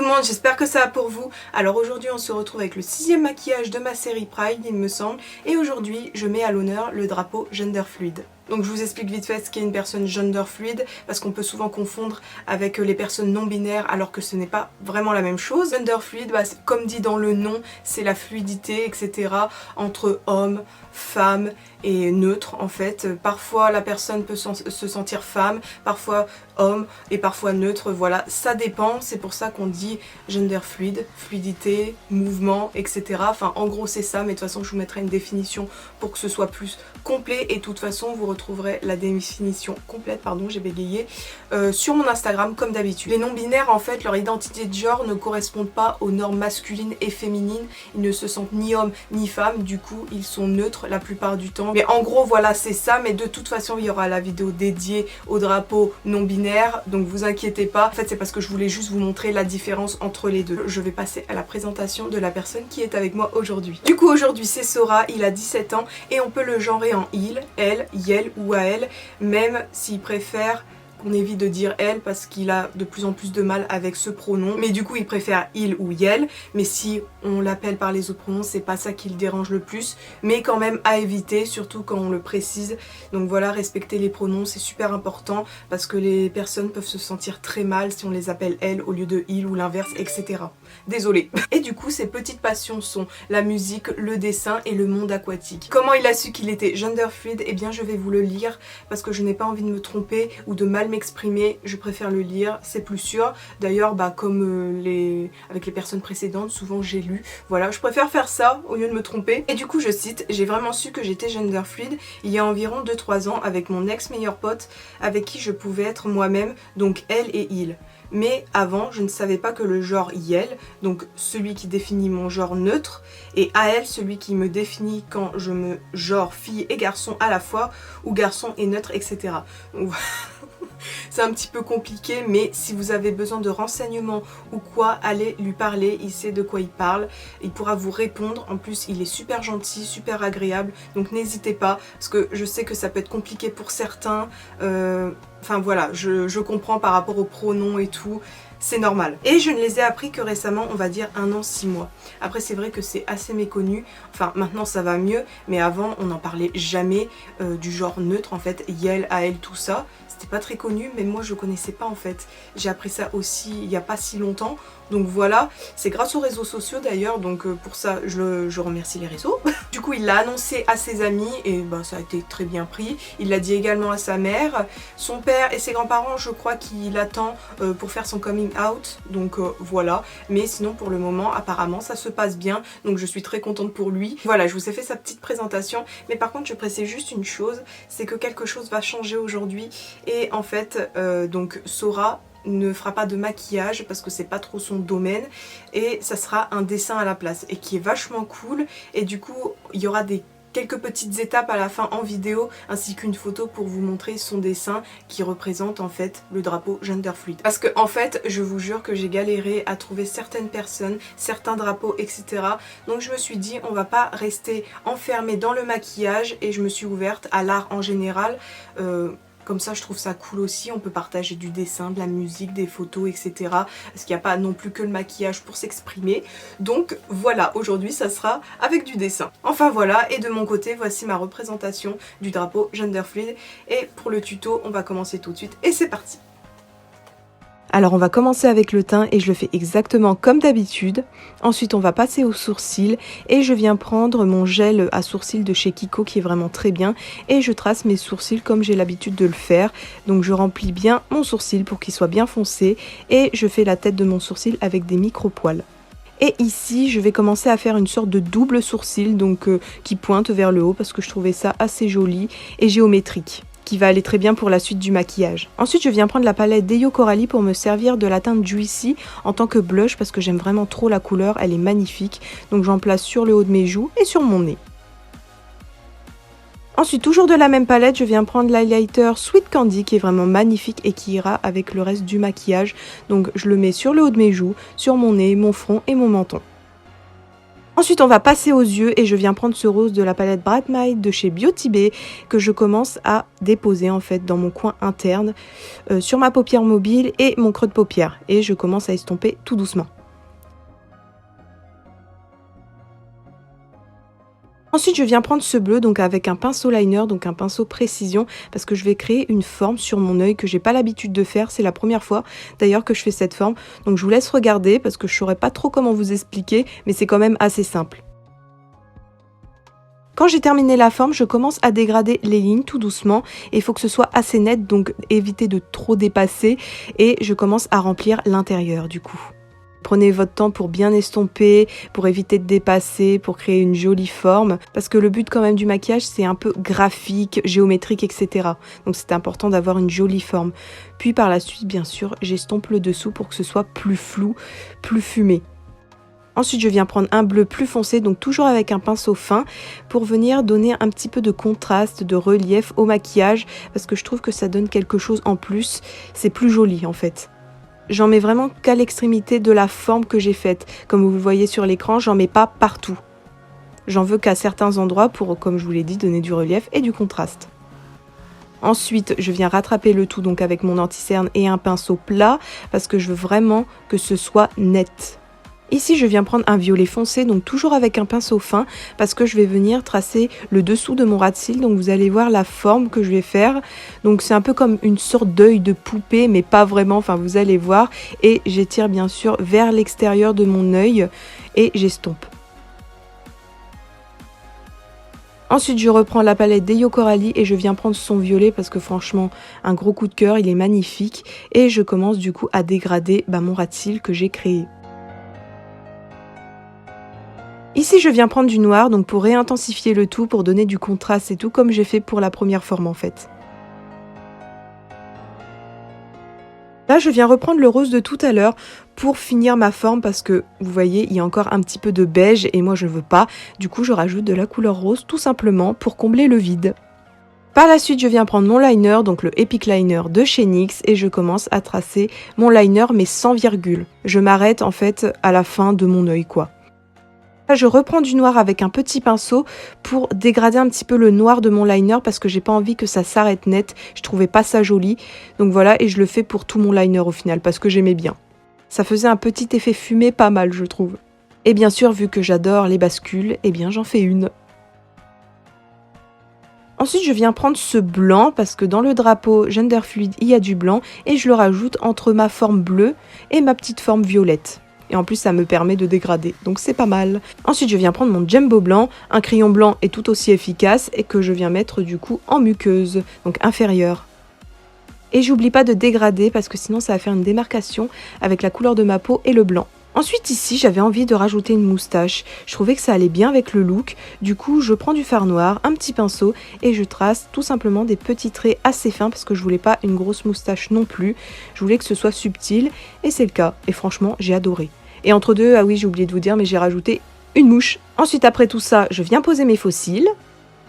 le monde, j'espère que ça va pour vous. Alors aujourd'hui on se retrouve avec le 6e maquillage de ma série Pride il me semble. Et aujourd'hui je mets à l'honneur le drapeau gender fluide. Donc je vous explique vite fait ce qu'est une personne gender fluide parce qu'on peut souvent confondre avec les personnes non binaires alors que ce n'est pas vraiment la même chose. Gender fluide, comme dit dans le nom, c'est la fluidité etc. entre homme, femme et neutre en fait. Parfois la personne peut se sentir femme, parfois homme et parfois neutre, voilà, ça dépend, c'est pour ça qu'on dit gender fluide, fluidité, mouvement, etc. Enfin en gros c'est ça, mais de toute façon je vous mettrai une définition pour que ce soit plus complet et de toute façon vous retrouverez la définition complète, pardon j'ai bégayé, sur mon Instagram comme d'habitude. Les non-binaires en fait, leur identité de genre ne correspondent pas aux normes masculines et féminines, ils ne se sentent ni hommes ni femmes, du coup ils sont neutres la plupart du temps. Mais en gros voilà c'est ça, mais de toute façon il y aura la vidéo dédiée au drapeau non-binaire, donc vous inquiétez pas. En fait c'est parce que je voulais juste vous montrer la différence entre les deux. Je vais passer à la présentation de la personne qui est avec moi aujourd'hui. Du coup aujourd'hui c'est Sora, il a 17 ans et on peut le genrer en il, elle, yel ou à elle, même s'il préfère qu'on évite de dire elle parce qu'il a de plus en plus de mal avec ce pronom, mais du coup il préfère il ou yel, mais si on l'appelle par les autres pronoms c'est pas ça qui le dérange le plus, mais quand même à éviter, surtout quand on le précise. Donc voilà, respecter les pronoms c'est super important parce que les personnes peuvent se sentir très mal si on les appelle elle au lieu de il ou l'inverse, etc. Désolée. Et du coup ses petites passions sont la musique, le dessin et le monde aquatique. Comment il a su qu'il était gender fluide? Eh bien je vais vous le lire parce que je n'ai pas envie de me tromper ou de mal m'exprimer, je préfère le lire, c'est plus sûr. D'ailleurs comme avec les personnes précédentes, souvent j'ai lu, voilà, je préfère faire ça au lieu de me tromper. Et du coup je cite: j'ai vraiment su que j'étais gender fluide il y a environ 2-3 ans avec mon ex meilleur pote avec qui je pouvais être moi-même, donc elle et il. Mais avant, je ne savais pas que le genre yel, donc celui qui définit mon genre neutre, et AL, celui qui me définit quand je me genre fille et garçon à la fois, ou garçon et neutre, etc. Donc, c'est un petit peu compliqué, mais si vous avez besoin de renseignements ou quoi, allez lui parler, il sait de quoi il parle, il pourra vous répondre. En plus il est super gentil, super agréable, donc n'hésitez pas, parce que je sais que ça peut être compliqué pour certains, enfin voilà, je comprends par rapport aux pronoms et tout, c'est normal. Et je ne les ai appris que récemment, on va dire 1 an 6 mois. Après c'est vrai que c'est assez méconnu, enfin maintenant ça va mieux, mais avant on n'en parlait jamais du genre neutre en fait, yel, AL, tout ça. C'était pas très connu, mais moi je connaissais pas en fait. J'ai appris ça aussi il n'y a pas si longtemps. Donc voilà, c'est grâce aux réseaux sociaux d'ailleurs, donc pour ça je remercie les réseaux. Du coup il l'a annoncé à ses amis et ça a été très bien pris. Il l'a dit également à sa mère, son père et ses grands-parents, je crois qu'il attend pour faire son coming out. Donc voilà, mais sinon pour le moment apparemment ça se passe bien, donc je suis très contente pour lui. Voilà, je vous ai fait sa petite présentation, mais par contre je précise juste une chose, c'est que quelque chose va changer aujourd'hui. Et en fait donc Sora ne fera pas de maquillage parce que c'est pas trop son domaine et ça sera un dessin à la place et qui est vachement cool. Et du coup il y aura quelques petites étapes à la fin en vidéo ainsi qu'une photo pour vous montrer son dessin qui représente en fait le drapeau gender fluide. Parce que en fait je vous jure que j'ai galéré à trouver certaines personnes, certains drapeaux etc. Donc je me suis dit on va pas rester enfermé dans le maquillage et je me suis ouverte à l'art en général. Comme ça je trouve ça cool aussi, on peut partager du dessin, de la musique, des photos etc. Parce qu'il n'y a pas non plus que le maquillage pour s'exprimer. Donc voilà, aujourd'hui ça sera avec du dessin. Enfin voilà, et de mon côté voici ma représentation du drapeau gender fluide. Et pour le tuto on va commencer tout de suite et c'est parti. Alors on va commencer avec le teint et je le fais exactement comme d'habitude. Ensuite on va passer aux sourcils et je viens prendre mon gel à sourcils de chez Kiko qui est vraiment très bien et je trace mes sourcils comme j'ai l'habitude de le faire. Donc je remplis bien mon sourcil pour qu'il soit bien foncé et je fais la tête de mon sourcil avec des micro-poils. Et ici je vais commencer à faire une sorte de double sourcil donc qui pointe vers le haut parce que je trouvais ça assez joli et géométrique, qui va aller très bien pour la suite du maquillage. Ensuite je viens prendre la palette Deyo Coralie pour me servir de la teinte Juicy en tant que blush parce que j'aime vraiment trop la couleur, elle est magnifique. Donc j'en place sur le haut de mes joues et sur mon nez. Ensuite toujours de la même palette, je viens prendre l'highlighter Sweet Candy qui est vraiment magnifique et qui ira avec le reste du maquillage. Donc je le mets sur le haut de mes joues, sur mon nez, mon front et mon menton. Ensuite, on va passer aux yeux et je viens prendre ce rose de la palette Bright Mind de chez Beauty Bay que je commence à déposer en fait dans mon coin interne, sur ma paupière mobile et mon creux de paupière. Et je commence à estomper tout doucement. Ensuite, je viens prendre ce bleu donc avec un pinceau liner, donc un pinceau précision, parce que je vais créer une forme sur mon œil que j'ai pas l'habitude de faire. C'est la première fois d'ailleurs que je fais cette forme. Donc je vous laisse regarder parce que je saurais pas trop comment vous expliquer, mais c'est quand même assez simple. Quand j'ai terminé la forme, je commence à dégrader les lignes tout doucement et il faut que ce soit assez net, donc évitez de trop dépasser et je commence à remplir l'intérieur du coup. Prenez votre temps pour bien estomper, pour éviter de dépasser, pour créer une jolie forme. Parce que le but quand même du maquillage, c'est un peu graphique, géométrique, etc. Donc c'est important d'avoir une jolie forme. Puis par la suite, bien sûr, j'estompe le dessous pour que ce soit plus flou, plus fumé. Ensuite, je viens prendre un bleu plus foncé, donc toujours avec un pinceau fin, pour venir donner un petit peu de contraste, de relief au maquillage, parce que je trouve que ça donne quelque chose en plus. C'est plus joli en fait. J'en mets vraiment qu'à l'extrémité de la forme que j'ai faite. Comme vous le voyez sur l'écran, j'en mets pas partout. J'en veux qu'à certains endroits pour, comme je vous l'ai dit, donner du relief et du contraste. Ensuite, je viens rattraper le tout donc avec mon anti-cerne et un pinceau plat parce que je veux vraiment que ce soit net. Ici, je viens prendre un violet foncé, donc toujours avec un pinceau fin, parce que je vais venir tracer le dessous de mon ras de cils. Donc vous allez voir la forme que je vais faire. Donc c'est un peu comme une sorte d'œil de poupée, mais pas vraiment, enfin vous allez voir. Et j'étire bien sûr vers l'extérieur de mon œil et j'estompe. Ensuite, je reprends la palette d'Eyo Coralie et je viens prendre son violet parce que franchement, un gros coup de cœur, il est magnifique. Et je commence du coup à dégrader mon ras de cils que j'ai créé. Ici, je viens prendre du noir, donc pour réintensifier le tout, pour donner du contraste et tout, comme j'ai fait pour la première forme en fait. Là, je viens reprendre le rose de tout à l'heure pour finir ma forme parce que, vous voyez, il y a encore un petit peu de beige et moi je ne veux pas. Du coup, je rajoute de la couleur rose tout simplement pour combler le vide. Par la suite, je viens prendre mon liner, donc le Epic Liner de chez NYX et je commence à tracer mon liner mais sans virgule. Je m'arrête en fait à la fin de mon œil quoi. Là, je reprends du noir avec un petit pinceau pour dégrader un petit peu le noir de mon liner parce que j'ai pas envie que ça s'arrête net, je trouvais pas ça joli. Donc voilà, et je le fais pour tout mon liner au final parce que j'aimais bien. Ça faisait un petit effet fumé pas mal je trouve. Et bien sûr, vu que j'adore les bascules, eh bien j'en fais une. Ensuite, je viens prendre ce blanc parce que dans le drapeau Gender Fluid, il y a du blanc et je le rajoute entre ma forme bleue et ma petite forme violette. Et en plus, ça me permet de dégrader, donc c'est pas mal. Ensuite, je viens prendre mon Jumbo blanc. Un crayon blanc est tout aussi efficace et que je viens mettre du coup en muqueuse, donc inférieure. Et j'oublie pas de dégrader parce que sinon ça va faire une démarcation avec la couleur de ma peau et le blanc. Ensuite ici, j'avais envie de rajouter une moustache. Je trouvais que ça allait bien avec le look. Du coup, je prends du fard noir, un petit pinceau et je trace tout simplement des petits traits assez fins parce que je voulais pas une grosse moustache non plus. Je voulais que ce soit subtil et c'est le cas. Et franchement, j'ai adoré. Et entre deux, ah oui, j'ai oublié de vous dire, mais j'ai rajouté une mouche. Ensuite, après tout ça, je viens poser mes faux cils.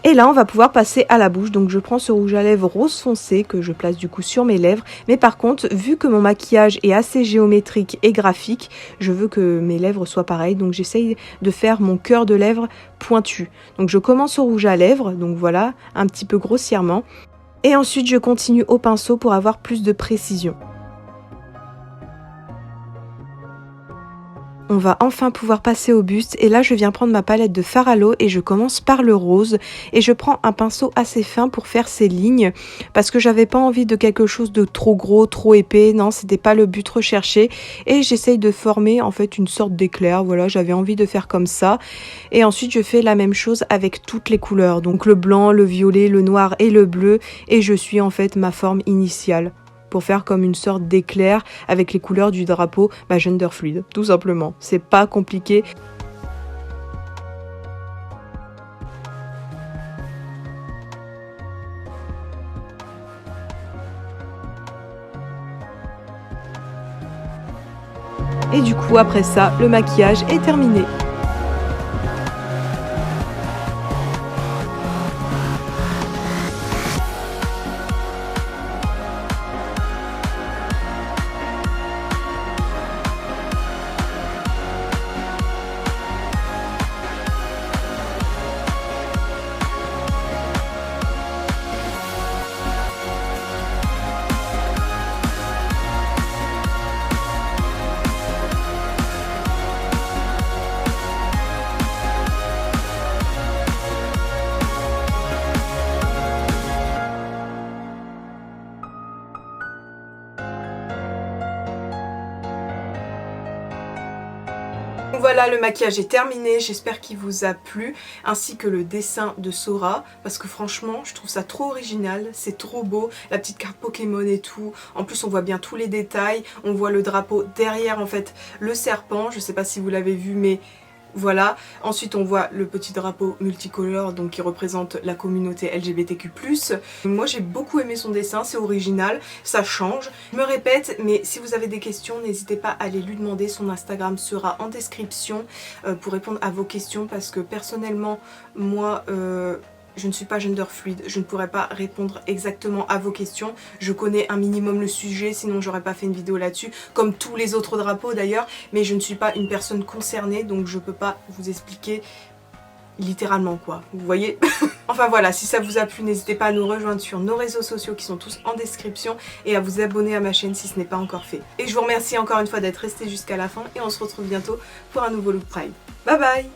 Et là, on va pouvoir passer à la bouche. Donc, je prends ce rouge à lèvres rose foncé que je place du coup sur mes lèvres. Mais par contre, vu que mon maquillage est assez géométrique et graphique, je veux que mes lèvres soient pareilles. Donc, j'essaye de faire mon cœur de lèvres pointu. Donc, je commence au rouge à lèvres. Donc, voilà, un petit peu grossièrement. Et ensuite, je continue au pinceau pour avoir plus de précision. On va enfin pouvoir passer au buste et là je viens prendre ma palette de fard à l'eau et je commence par le rose et je prends un pinceau assez fin pour faire ces lignes parce que j'avais pas envie de quelque chose de trop gros, trop épais, non c'était pas le but recherché et j'essaye de former en fait une sorte d'éclair, voilà j'avais envie de faire comme ça et ensuite je fais la même chose avec toutes les couleurs, donc le blanc, le violet, le noir et le bleu et je suis en fait ma forme initiale. Pour faire comme une sorte d'éclair avec les couleurs du drapeau Gender Fluid, tout simplement. C'est pas compliqué. Et du coup, après ça, le maquillage est terminé. Donc voilà, le maquillage est terminé, j'espère qu'il vous a plu, ainsi que le dessin de Sora, parce que franchement je trouve ça trop original, c'est trop beau, la petite carte Pokémon et tout, en plus on voit bien tous les détails, on voit le drapeau derrière en fait, le serpent, je sais pas si vous l'avez vu mais voilà. Ensuite on voit le petit drapeau multicolore donc qui représente la communauté LGBTQ+. Moi j'ai beaucoup aimé son dessin, c'est original, ça change. Je me répète mais si vous avez des questions n'hésitez pas à aller lui demander, son Instagram sera en description pour répondre à vos questions parce que personnellement moi je ne suis pas gender fluide, je ne pourrais pas répondre exactement à vos questions. Je connais un minimum le sujet, sinon j'aurais pas fait une vidéo là-dessus, comme tous les autres drapeaux d'ailleurs, mais je ne suis pas une personne concernée, donc je peux pas vous expliquer littéralement quoi, vous voyez. Enfin voilà, si ça vous a plu, n'hésitez pas à nous rejoindre sur nos réseaux sociaux qui sont tous en description et à vous abonner à ma chaîne si ce n'est pas encore fait. Et je vous remercie encore une fois d'être resté jusqu'à la fin et on se retrouve bientôt pour un nouveau look Pride. Bye bye.